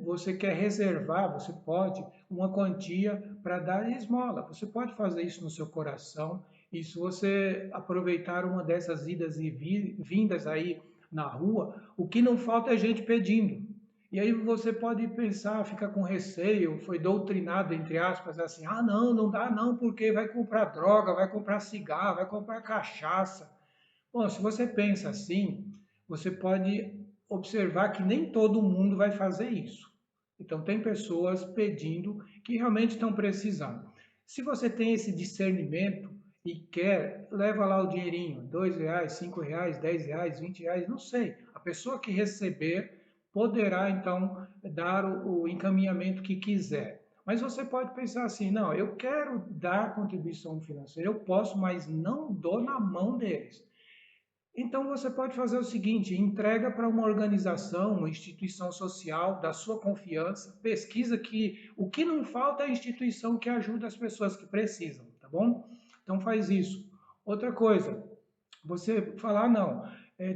você quer reservar, você pode, uma quantia para dar esmola. Você pode fazer isso no seu coração. E se você aproveitar uma dessas idas e vindas aí na rua, o que não falta é gente pedindo. E aí você pode pensar, fica com receio, foi doutrinado, entre aspas, assim: ah, não, não dá não, porque vai comprar droga, vai comprar cigarro, vai comprar cachaça. Bom, se você pensa assim, você pode observar que nem todo mundo vai fazer isso. Então, tem pessoas pedindo que realmente estão precisando. Se você tem esse discernimento e quer, leva lá o dinheirinho, R$ 2, R$ 5, R$ 10, R$ 20, não sei. A pessoa que receber poderá, então, dar o encaminhamento que quiser. Mas você pode pensar assim: não, eu quero dar contribuição financeira, eu posso, mas não dou na mão deles. Então você pode fazer o seguinte: entrega para uma organização, uma instituição social da sua confiança, pesquisa que o que não falta é a instituição que ajuda as pessoas que precisam, tá bom? Então faz isso. Outra coisa, você falar: não,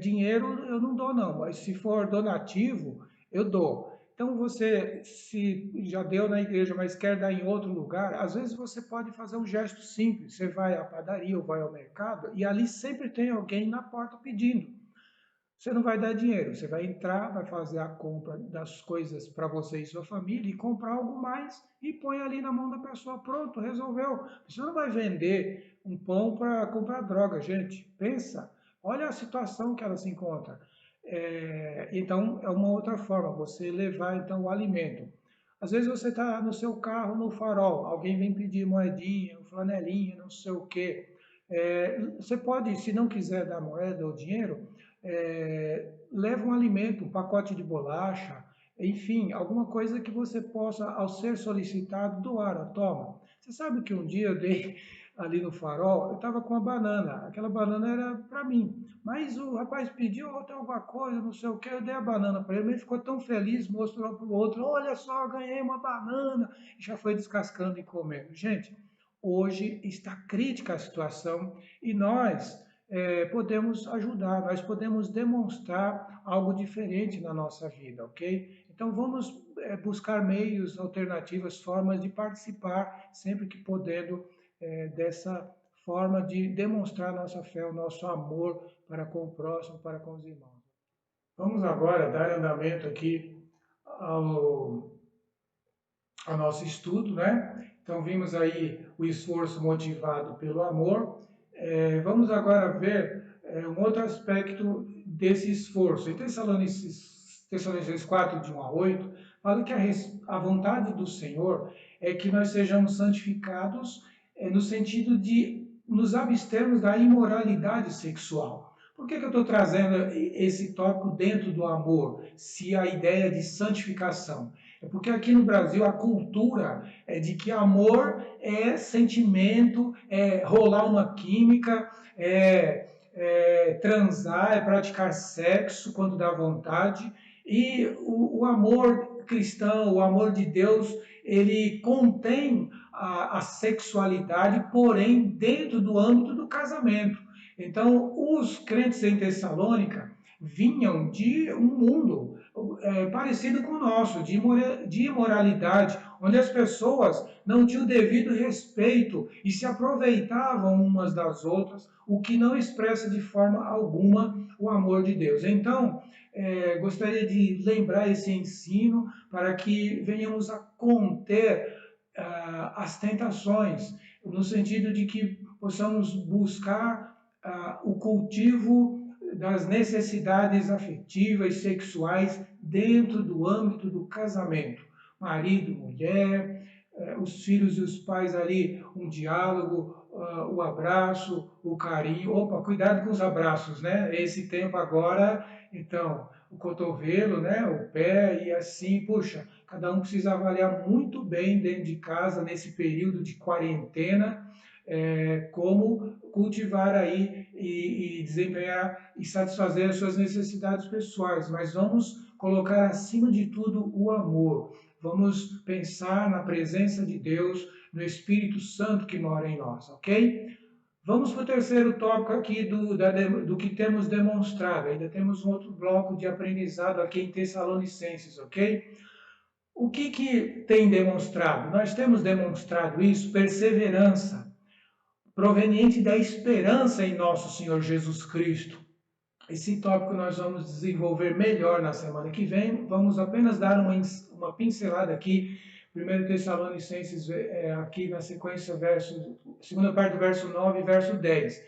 dinheiro eu não dou não, mas se for donativo, eu dou. Então você, se já deu na igreja, mas quer dar em outro lugar, às vezes você pode fazer um gesto simples. Você vai à padaria ou vai ao mercado e ali sempre tem alguém na porta pedindo. Você não vai dar dinheiro, você vai entrar, vai fazer a compra das coisas para você e sua família e comprar algo mais e põe ali na mão da pessoa. Pronto, resolveu. Você não vai vender um pão para comprar droga, gente. Pensa, olha a situação que ela se encontra. Então, é uma outra forma, você levar então o alimento. Às vezes você está no seu carro, no farol, alguém vem pedir moedinha, flanelinha, não sei o quê. Você pode, se não quiser dar moeda ou dinheiro, leva um alimento, um pacote de bolacha, enfim, alguma coisa que você possa, ao ser solicitado, doar. Toma. Você sabe que um dia eu dei ali no farol, eu estava com uma banana, aquela banana era para mim, mas o rapaz pediu outra alguma coisa, não sei o que, eu dei a banana para ele, ele ficou tão feliz, mostrou para o outro: olha só, ganhei uma banana, e já foi descascando e comendo. Gente, hoje está crítica a situação e nós podemos ajudar, nós podemos demonstrar algo diferente na nossa vida, ok? Então vamos buscar meios, alternativas, formas de participar sempre que podendo dessa forma de demonstrar nossa fé, o nosso amor para com o próximo, para com os irmãos. Vamos agora dar andamento aqui ao nosso estudo, né? Então vimos aí o esforço motivado pelo amor. Vamos agora ver um outro aspecto desse esforço. Em Tessalonicenses 4, de 1 a 8, fala que a vontade do Senhor é que nós sejamos santificados no sentido de nos abstermos da imoralidade sexual. Por que eu estou trazendo esse tópico dentro do amor, se a ideia de santificação? É porque aqui no Brasil a cultura é de que amor é sentimento, é rolar uma química, transar, é praticar sexo quando dá vontade. E o amor cristão, o amor de Deus, ele contém a sexualidade, porém dentro do âmbito do casamento. Então, os crentes em Tessalônica vinham de um mundo parecido com o nosso, de imoralidade, onde as pessoas não tinham o devido respeito e se aproveitavam umas das outras, o que não expressa de forma alguma o amor de Deus. Então, gostaria de lembrar esse ensino para que venhamos a conter as tentações, no sentido de que possamos buscar o cultivo das necessidades afetivas, sexuais, dentro do âmbito do casamento. Marido, mulher, os filhos e os pais ali, um diálogo, o abraço, o carinho. Opa, cuidado com os abraços, né? Esse tempo agora, então, o cotovelo, né? O pé e assim, puxa, cada um precisa avaliar muito bem dentro de casa, nesse período de quarentena, como cultivar aí e desempenhar e satisfazer as suas necessidades pessoais, mas vamos colocar acima de tudo o amor. Vamos pensar na presença de Deus, no Espírito Santo que mora em nós, ok? Vamos para o terceiro tópico aqui do que temos demonstrado. Ainda temos um outro bloco de aprendizado aqui em Tessalonicenses, ok? O que tem demonstrado? Nós temos demonstrado isso, perseverança, proveniente da esperança em nosso Senhor Jesus Cristo. Esse tópico nós vamos desenvolver melhor na semana que vem. Vamos apenas dar uma pincelada aqui. 1 Tessalonicenses, aqui na sequência, segunda parte do verso 9 e verso 10.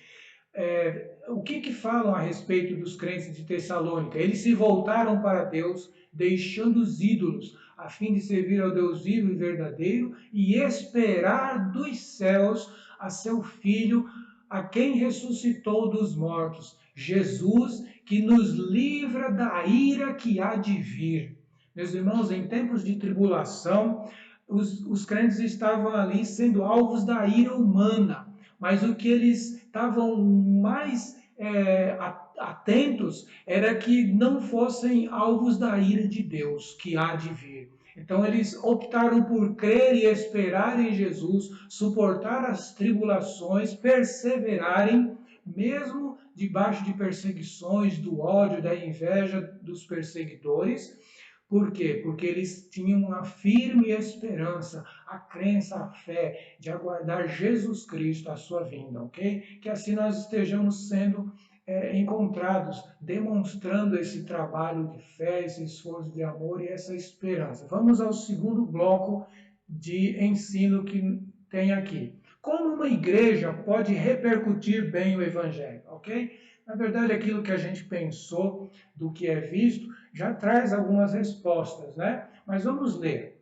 O que falam a respeito dos crentes de Tessalônica? Eles se voltaram para Deus, deixando os ídolos, a fim de servir ao Deus vivo e verdadeiro e esperar dos céus a seu Filho, a quem ressuscitou dos mortos, Jesus, que nos livra da ira que há de vir. Meus irmãos, em tempos de tribulação, os crentes estavam ali sendo alvos da ira humana, mas o que eles estavam mais atentos era que não fossem alvos da ira de Deus que há de vir. Então eles optaram por crer e esperar em Jesus, suportar as tribulações, perseverarem, mesmo debaixo de perseguições, do ódio, da inveja dos perseguidores. Por quê? Porque eles tinham a firme esperança, a crença, a fé de aguardar Jesus Cristo, a sua vinda, ok? Que assim nós estejamos sendo encontrados, demonstrando esse trabalho de fé, esse esforço de amor e essa esperança. Vamos ao segundo bloco de ensino que tem aqui. Como uma igreja pode repercutir bem o Evangelho, ok? Na verdade, aquilo que a gente pensou do que é visto já traz algumas respostas, né? Mas vamos ler.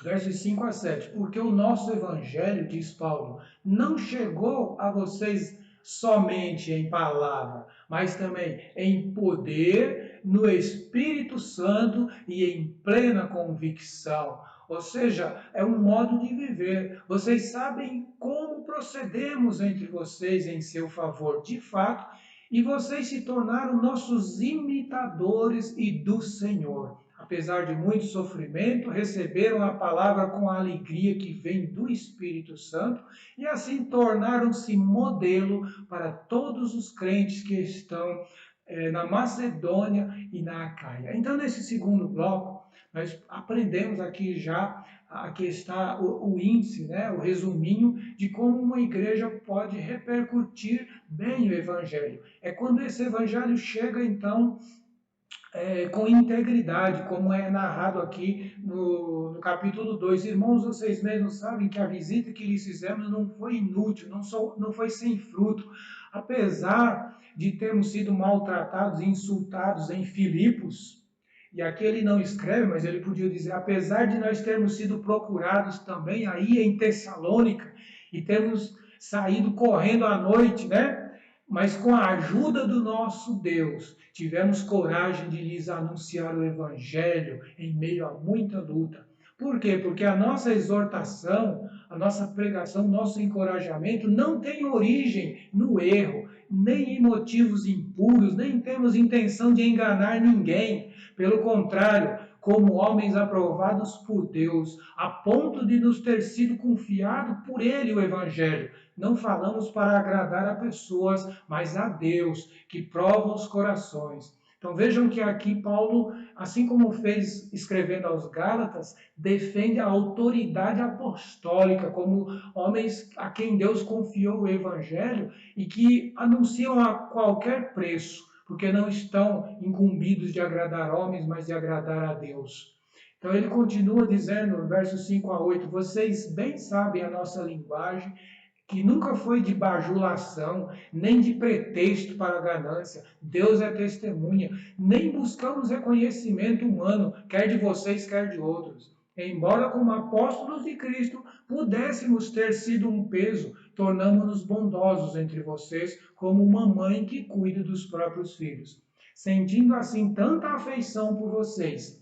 Versos 5 a 7. Porque o nosso Evangelho, diz Paulo, não chegou a vocês somente em palavra, mas também em poder, no Espírito Santo e em plena convicção. Ou seja, é um modo de viver. Vocês sabem como procedemos entre vocês em seu favor, de fato, e vocês se tornaram nossos imitadores e do Senhor. Apesar de muito sofrimento, receberam a palavra com a alegria que vem do Espírito Santo e assim tornaram-se modelo para todos os crentes que estão na Macedônia e na Acaia. Então, nesse segundo bloco, nós aprendemos aqui já, aqui está o índice, né, o resuminho de como uma igreja pode repercutir bem o Evangelho. É quando esse Evangelho chega, então, com integridade, como é narrado aqui no capítulo 2. Irmãos, vocês mesmos sabem que a visita que lhes fizemos não foi inútil, não foi sem fruto. Apesar de termos sido maltratados e insultados em Filipos, e aqui ele não escreve, mas ele podia dizer, apesar de nós termos sido procurados também aí em Tessalônica, e termos saído correndo à noite, né? Mas com a ajuda do nosso Deus, tivemos coragem de lhes anunciar o Evangelho em meio a muita luta. Por quê? Porque a nossa exortação, a nossa pregação, nosso encorajamento não tem origem no erro, nem em motivos impuros, nem temos intenção de enganar ninguém. Pelo contrário, como homens aprovados por Deus, a ponto de nos ter sido confiado por Ele o Evangelho. Não falamos para agradar a pessoas, mas a Deus, que prova os corações. Então vejam que aqui Paulo, assim como fez escrevendo aos Gálatas, defende a autoridade apostólica como homens a quem Deus confiou o Evangelho e que anunciam a qualquer preço, porque não estão incumbidos de agradar homens, mas de agradar a Deus. Então ele continua dizendo, versos 5 a 8, vocês bem sabem a nossa linguagem, que nunca foi de bajulação, nem de pretexto para a ganância. Deus é testemunha. Nem buscamos reconhecimento humano, quer de vocês, quer de outros. Embora, como apóstolos de Cristo, pudéssemos ter sido um peso, tornamo-nos bondosos entre vocês, como uma mãe que cuida dos próprios filhos. Sentindo assim tanta afeição por vocês,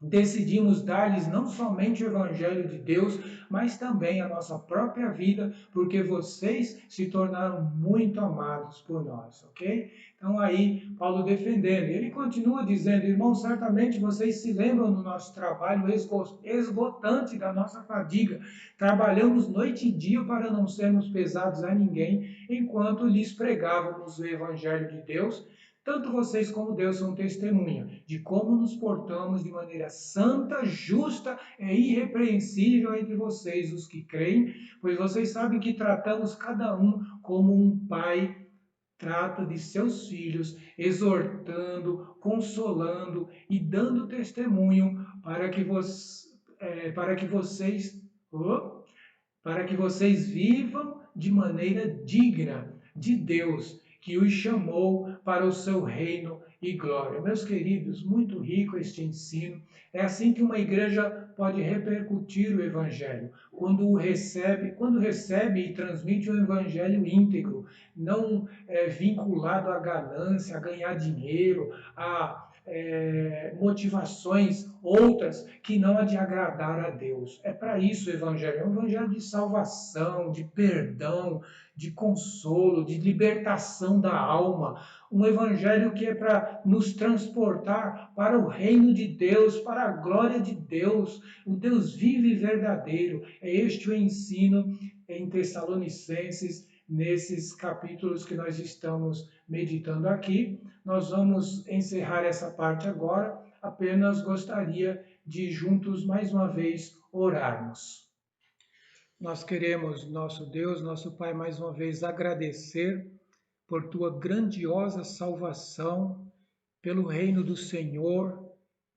decidimos dar-lhes não somente o Evangelho de Deus, mas também a nossa própria vida, porque vocês se tornaram muito amados por nós, ok? Então aí, Paulo defendendo, ele continua dizendo, irmãos, certamente vocês se lembram do nosso trabalho esgotante, da nossa fadiga. Trabalhamos noite e dia para não sermos pesados a ninguém, enquanto lhes pregávamos o Evangelho de Deus. Tanto vocês como Deus são testemunha de como nos portamos de maneira santa, justa e irrepreensível entre vocês, os que creem, pois vocês sabem que tratamos cada um como um pai trata de seus filhos, exortando, consolando e dando testemunho para que vocês vivam de maneira digna de Deus, que os chamou para o seu reino e glória. Meus queridos, muito rico este ensino. É assim que uma igreja pode repercutir o evangelho, quando recebe e transmite o evangelho íntegro, não vinculado à ganância, a ganhar dinheiro, a motivações outras que não a de agradar a Deus. É para isso o Evangelho. É um Evangelho de salvação, de perdão, de consolo, de libertação da alma. Um Evangelho que é para nos transportar para o reino de Deus, para a glória de Deus, o Deus vivo e verdadeiro. É este o ensino em Tessalonicenses, nesses capítulos que nós estamos meditando aqui. Nós vamos encerrar essa parte agora, apenas gostaria de juntos mais uma vez orarmos. Nós queremos, nosso Deus, nosso Pai, mais uma vez agradecer por tua grandiosa salvação, pelo reino do Senhor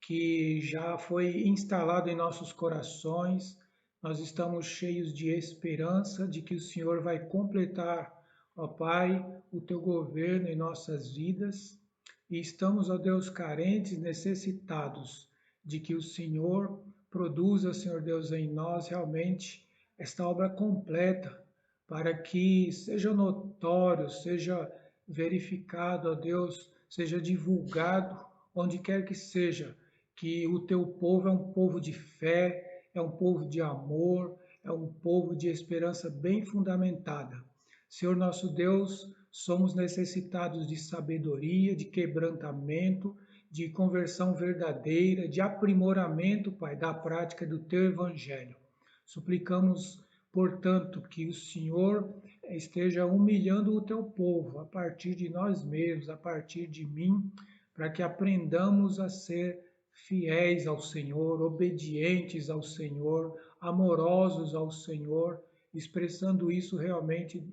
que já foi instalado em nossos corações. Nós estamos cheios de esperança de que o Senhor vai completar, ó Pai, o teu governo em nossas vidas. E estamos, ó Deus, carentes, necessitados de que o Senhor produza, Senhor Deus, em nós realmente esta obra completa, para que seja notório, seja verificado, ó Deus, seja divulgado, onde quer que seja, que o teu povo é um povo de fé, é um povo de amor, é um povo de esperança bem fundamentada. Senhor nosso Deus, somos necessitados de sabedoria, de quebrantamento, de conversão verdadeira, de aprimoramento, Pai, da prática do teu evangelho. Suplicamos, portanto, que o Senhor esteja humilhando o teu povo a partir de nós mesmos, a partir de mim, para que aprendamos a ser fiéis ao Senhor, obedientes ao Senhor, amorosos ao Senhor, expressando isso realmente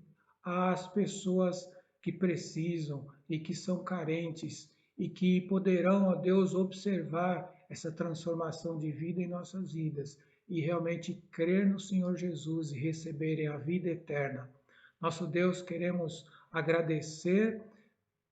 às pessoas que precisam e que são carentes e que poderão, ó Deus, observar essa transformação de vida em nossas vidas e realmente crer no Senhor Jesus e receberem a vida eterna. Nosso Deus, queremos agradecer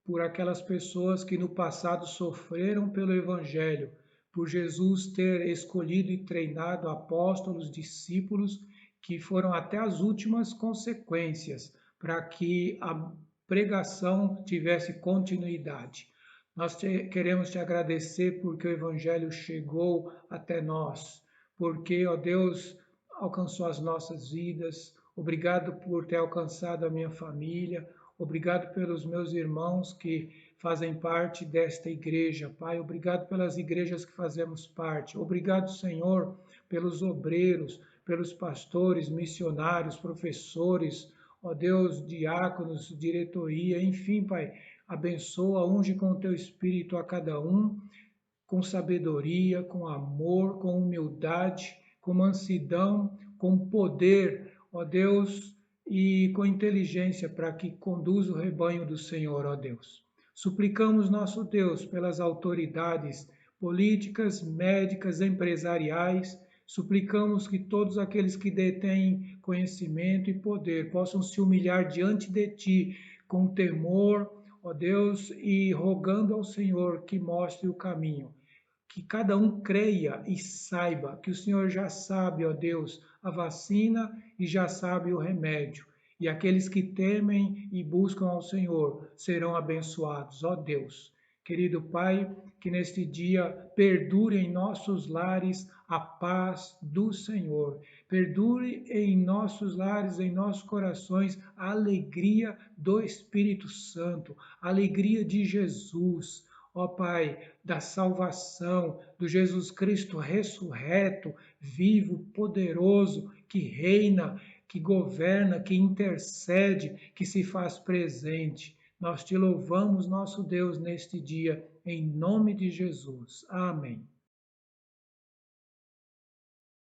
por aquelas pessoas que no passado sofreram pelo Evangelho, por Jesus ter escolhido e treinado apóstolos, discípulos, que foram até as últimas consequências, para que a pregação tivesse continuidade. Nós queremos te agradecer porque o Evangelho chegou até nós, porque, ó Deus, alcançou as nossas vidas. Obrigado por ter alcançado a minha família. Obrigado pelos meus irmãos que fazem parte desta igreja, Pai. Obrigado pelas igrejas que fazemos parte. Obrigado, Senhor, pelos obreiros, pelos pastores, missionários, professores, ó Deus, diáconos, diretoria, enfim, Pai. Abençoa, unge com o teu espírito a cada um, com sabedoria, com amor, com humildade, com mansidão, com poder, ó Deus, e com inteligência para que conduza o rebanho do Senhor, ó Deus. Suplicamos, nosso Deus, pelas autoridades políticas, médicas, empresariais, suplicamos que todos aqueles que detêm conhecimento e poder possam se humilhar diante de Ti com temor, ó Deus, e rogando ao Senhor que mostre o caminho. Que cada um creia e saiba que o Senhor já sabe, ó Deus, a vacina e já sabe o remédio. E aqueles que temem e buscam ao Senhor serão abençoados, ó Deus. Querido Pai, que neste dia perdure em nossos lares a paz do Senhor. Perdure em nossos lares, em nossos corações, a alegria do Espírito Santo, a alegria de Jesus. Ó Pai, da salvação, do Jesus Cristo ressurreto, vivo, poderoso, que reina, que governa, que intercede, que se faz presente. Nós te louvamos, nosso Deus, neste dia, em nome de Jesus. Amém.